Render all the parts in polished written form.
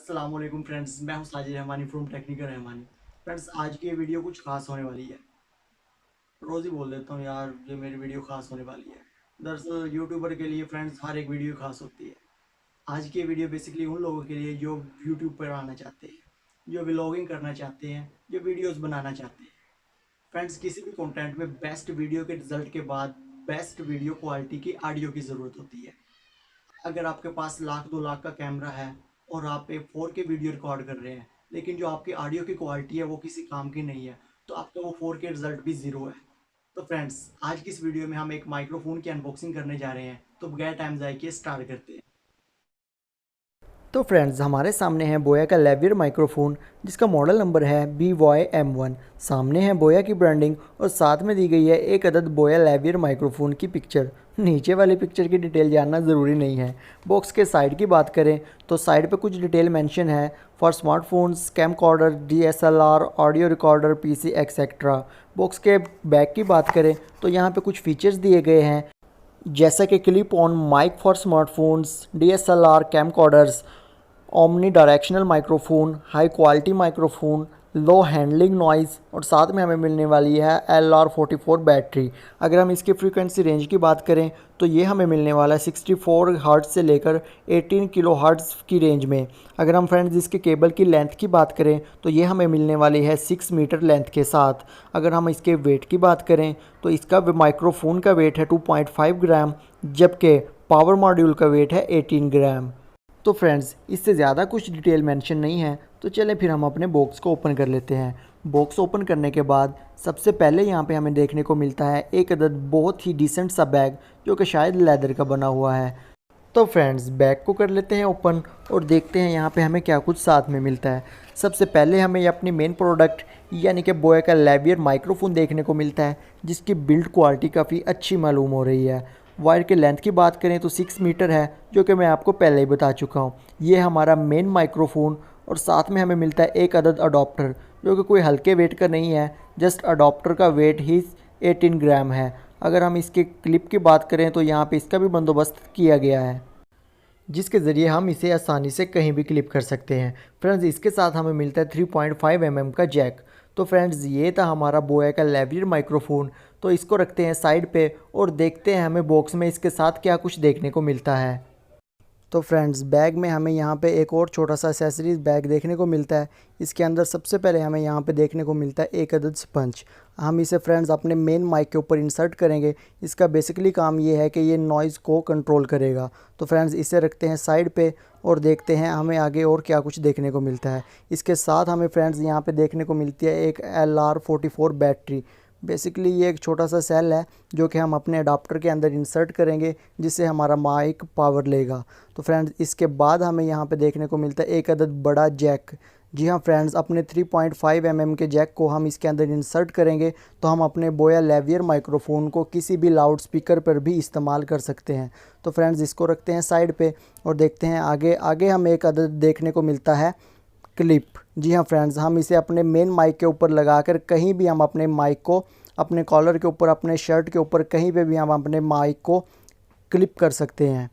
अस्सलाम वालेकुम फ्रेंड्स, मैं हूं Sajid Rahmani from technical Rahmani. Friends, आज की ये वीडियो कुछ खास होने वाली है। रोज़ ही बोल देता हूं यार, ये मेरी वीडियो खास होने वाली है। दरअसल यूट्यूबर के लिए फ्रेंड्स हर एक वीडियो खास होती है। आज की ये वीडियो बेसिकली उन लोगों के लिए जो यूट्यूब पर आना चाहते हैं, जो व्लॉगिंग करना चाहते हैं, जो वीडियोज़ बनाना चाहते हैं। फ्रेंड्स, किसी भी कंटेंट में बेस्ट वीडियो के रिजल्ट के बाद बेस्ट वीडियो क्वालिटी की ऑडियो की ज़रूरत होती है। अगर आपके पास लाख 2 लाख का कैमरा है और आप एक 4K वीडियो रिकॉर्ड कर रहे हैं, लेकिन जो आपकी ऑडियो की क्वालिटी है वो किसी काम की नहीं है, तो आपका वो 4K रिजल्ट भी ज़ीरो है। तो फ्रेंड्स, आज की इस वीडियो में हम एक माइक्रोफोन की अनबॉक्सिंग करने जा रहे हैं, तो बगैर टाइम ज़ाय किए स्टार्ट करते हैं। तो फ्रेंड्स, हमारे सामने है बोया का लेवियर माइक्रोफोन जिसका मॉडल नंबर है BY-M1। सामने है बोया की ब्रांडिंग और साथ में दी गई है एक अदद बोया लेवियर माइक्रोफोन की पिक्चर। नीचे वाली पिक्चर की डिटेल जानना ज़रूरी नहीं है। बॉक्स के साइड की बात करें तो साइड पे कुछ डिटेल मेंशन है for smartphones, camcorder, DSLR, audio recorder, PC etcetera. Box के बैक की बात करें तो यहाँ पे कुछ फीचर्स दिए गए हैं जैसा कि clip on mike for smartphones, DSLR, camcorders, omnidirectional microphone, high quality microphone, low handling noise और साथ में हमें मिलने वाली है LR44 बैटरी। अगर हम इसकी फ्रीक्वेंसी रेंज की बात करें तो ये हमें मिलने वाला है 64 हर्ट्ज़ से लेकर 18 किलो हर्ट्ज़ की रेंज में। अगर हम फ्रेंड्स इसके केबल की लेंथ की बात करें तो ये हमें मिलने वाली है 6 मीटर लेंथ के साथ। अगर हम इसके वेट की बात करें तो इसका माइक्रोफोन का वेट है 2.5 ग्राम, जबकि पावर मॉड्यूल का वेट है 18 ग्राम। तो फ्रेंड्स, इससे ज़्यादा कुछ डिटेल मेंशन नहीं है, तो चलें फिर हम अपने बॉक्स को ओपन कर लेते हैं। बॉक्स ओपन करने के बाद सबसे पहले यहाँ पे हमें देखने को मिलता है एक अदद बहुत ही डिसेंट सा बैग जो कि शायद लेदर का बना हुआ है। तो फ्रेंड्स, बैग को कर लेते हैं ओपन और देखते हैं यहाँ पे हमें क्या कुछ साथ में मिलता है। सबसे पहले हमें ये अपनी मेन प्रोडक्ट यानी कि बोया का लेवियर माइक्रोफोन देखने को मिलता है जिसकी बिल्ड क्वालिटी काफ़ी अच्छी मालूम हो रही है। वायर के लेंथ की बात करें तो 6 मीटर है, जो कि मैं आपको पहले ही बता चुका हूँ। ये हमारा मेन माइक्रोफोन और साथ में हमें मिलता है एक अदद अडॉप्टर जो कि कोई हल्के वेट का नहीं है, जस्ट अडॉप्टर का वेट ही 18 ग्राम है। अगर हम इसके क्लिप की बात करें तो यहाँ पे इसका भी बंदोबस्त किया गया है जिसके ज़रिए हम इसे आसानी से कहीं भी क्लिप कर सकते हैं। फ्रेंड्स, इसके साथ हमें मिलता है 3.5 mm का जैक। तो फ्रेंड्स, ये था हमारा बोया का लेवियर माइक्रोफोन। तो इसको रखते हैं साइड पे और देखते हैं हमें बॉक्स में इसके साथ क्या कुछ देखने को मिलता है। तो फ्रेंड्स, बैग में हमें यहाँ पे एक और छोटा सा एसेसरीज़ बैग देखने को मिलता है। इसके अंदर सबसे पहले हमें यहाँ पे देखने को मिलता है एक अदद स्पंज। हम इसे फ्रेंड्स अपने मेन माइक के ऊपर इंसर्ट करेंगे। इसका बेसिकली काम ये है कि ये नॉइज़ को कंट्रोल करेगा। तो फ्रेंड्स, इसे रखते हैं साइड पे और देखते हैं हमें आगे और क्या कुछ देखने को मिलता है। इसके साथ हमें फ्रेंड्स यहाँ पर देखने को मिलती है एक LR44 बैटरी। बेसिकली ये एक छोटा सा सेल है जो कि हम अपने अडाप्टर के अंदर इंसर्ट करेंगे जिससे हमारा माइक पावर लेगा। तो फ्रेंड्स, इसके बाद हमें यहाँ पे देखने को मिलता है एक अदद बड़ा जैक। जी हाँ फ्रेंड्स, अपने 3.5 mm के जैक को हम इसके अंदर इंसर्ट करेंगे तो हम अपने बोया लेवियर माइक्रोफोन को किसी भी लाउड स्पीकर पर भी इस्तेमाल कर सकते हैं। तो फ्रेंड्स, इसको रखते हैं साइड पे और देखते हैं आगे आगे हमें एक अदद देखने को मिलता है क्लिप। जी हाँ फ्रेंड्स, हम इसे अपने मेन माइक के ऊपर लगाकर कहीं भी हम अपने माइक को अपने कॉलर के ऊपर, अपने शर्ट के ऊपर, कहीं पे भी हम अपने माइक को क्लिप कर सकते हैं।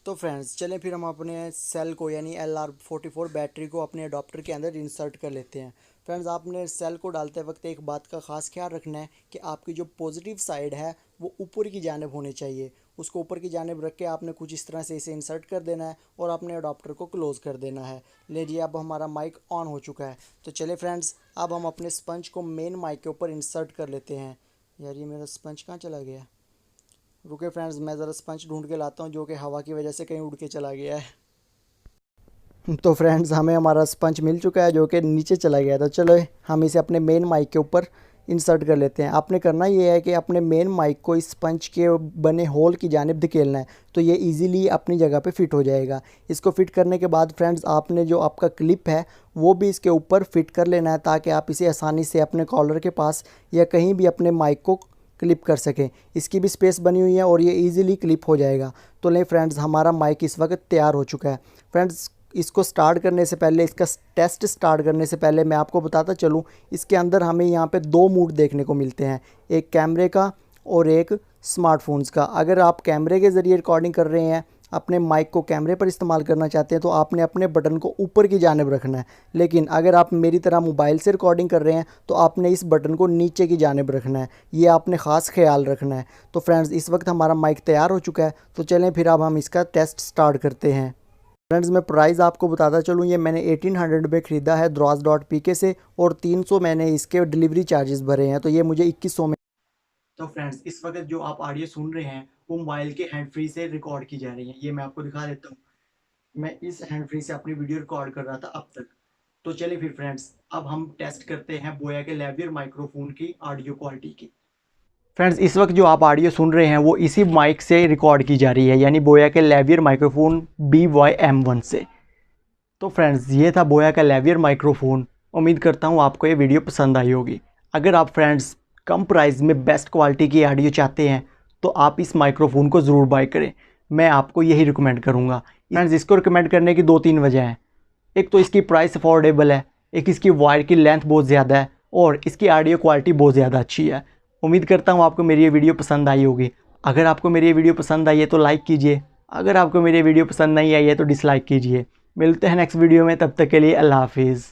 तो फ्रेंड्स, चलें फिर हम अपने सेल को यानी LR44 बैटरी को अपने अडॉप्टर के अंदर इंसर्ट कर लेते हैं। फ्रेंड्स, आपने सेल को डालते वक्त एक बात का ख़ास ख्याल रखना है कि आपकी जो पॉजिटिव साइड है वो ऊपर की जानिब होनी चाहिए। उसको ऊपर की जानिब रख के आपने कुछ इस तरह से इसे इंसर्ट कर देना है और अपने अडॉप्टर को क्लोज़ कर देना है। लीजिए, अब हमारा माइक ऑन हो चुका है। तो चलिए फ्रेंड्स, अब हम अपने स्पंज को मेन माइक के ऊपर इंसर्ट कर लेते हैं। यार, ये मेरा स्पंज कहाँ चला गया? रुके फ्रेंड्स, मैं ज़रा स्पंज ढूंढ के लाता हूँ जो कि हवा की वजह से कहीं उड़ के चला गया है। तो फ्रेंड्स, हमें हमारा स्पंज मिल चुका है जो कि नीचे चला गया था। चलो हम इसे अपने मेन माइक के ऊपर इंसर्ट कर लेते हैं। आपने करना ये है कि अपने मेन माइक को इस स्पंज के बने होल की जानिब धकेलना है तो ये इजीली अपनी जगह पे फिट हो जाएगा। इसको फिट करने के बाद फ्रेंड्स, आपने जो आपका क्लिप है वो भी इसके ऊपर फिट कर लेना है ताकि आप इसे आसानी से अपने कॉलर के पास या कहीं भी अपने माइक को क्लिप कर सकें। इसकी भी स्पेस बनी हुई है और ये इजीली क्लिप हो जाएगा। तो ले फ्रेंड्स, हमारा माइक इस वक्त तैयार हो चुका है। फ्रेंड्स, इसको स्टार्ट करने से पहले, इसका टेस्ट स्टार्ट करने से पहले मैं आपको बताता चलूँ, इसके अंदर हमें यहाँ पे 2 मोड देखने को मिलते हैं, एक कैमरे का और एक स्मार्टफोन्स का। अगर आप कैमरे के ज़रिए रिकॉर्डिंग कर रहे हैं अपने माइक को कैमरे पर इस्तेमाल करना चाहते हैं तो आपने अपने बटन को ऊपर की जानिब रखना है। लेकिन अगर आप मेरी तरह मोबाइल से रिकॉर्डिंग कर रहे हैं तो आपने इस बटन को नीचे की जानिब रखना है। ये आपने ख़ास ख्याल रखना है। तो फ्रेंड्स, इस वक्त हमारा माइक तैयार हो चुका है, तो चलें फिर अब हम इसका टेस्ट स्टार्ट करते हैं। फ्रेंड्स, मैं प्राइस आपको बताता चलूँ, ये मैंने 1800 में ख़रीदा है द्रास.pk से और 300 मैंने इसके डिलीवरी चार्जेस भरे हैं, तो ये मुझे 2100 में। तो फ्रेंड्स, इस वक्त जो आप ऑडियो सुन रहे हैं वो मोबाइल के हैंड फ्री से रिकॉर्ड की जा रही है। ये मैं आपको दिखा देता हूँ। मैं इस हैंड फ्री से अपनी वीडियो रिकॉर्ड कर रहा था अब तक। तो चलिए फिर फ्रेंड्स, अब हम टेस्ट करते हैं बोया के लेवियर माइक्रोफोन की ऑडियो क्वालिटी की। फ्रेंड्स, इस वक्त जो आप ऑडियो सुन रहे हैं वो इसी माइक से रिकॉर्ड की जा रही है, यानी बोया के लेवियर माइक्रोफोन BY-M1 से। तो फ्रेंड्स, ये था बोया का लेवियर माइक्रोफोन। उम्मीद करता हूँ आपको ये वीडियो पसंद आई होगी। अगर आप फ्रेंड्स कम प्राइस में बेस्ट क्वालिटी की ऑडियो चाहते हैं तो आप इस माइक्रोफोन को ज़रूर बाय करें। मैं आपको यही रिकमेंड करूँगा। फ्रेंड्स, इसको रिकमेंड करने की 2-3 वजह हैं। एक तो इसकी प्राइस अफोर्डेबल है, एक इसकी वायर की लेंथ बहुत ज़्यादा है और इसकी ऑडियो क्वालिटी बहुत ज़्यादा अच्छी है। उम्मीद करता हूँ आपको मेरी ये वीडियो पसंद आई होगी। अगर आपको मेरी ये वीडियो पसंद आई है तो लाइक कीजिए। अगर आपको मेरी वीडियो पसंद नहीं आई है तो डिसलाइक कीजिए। मिलते हैं नेक्स्ट वीडियो में, तब तक के लिए अल्लाह हाफिज़।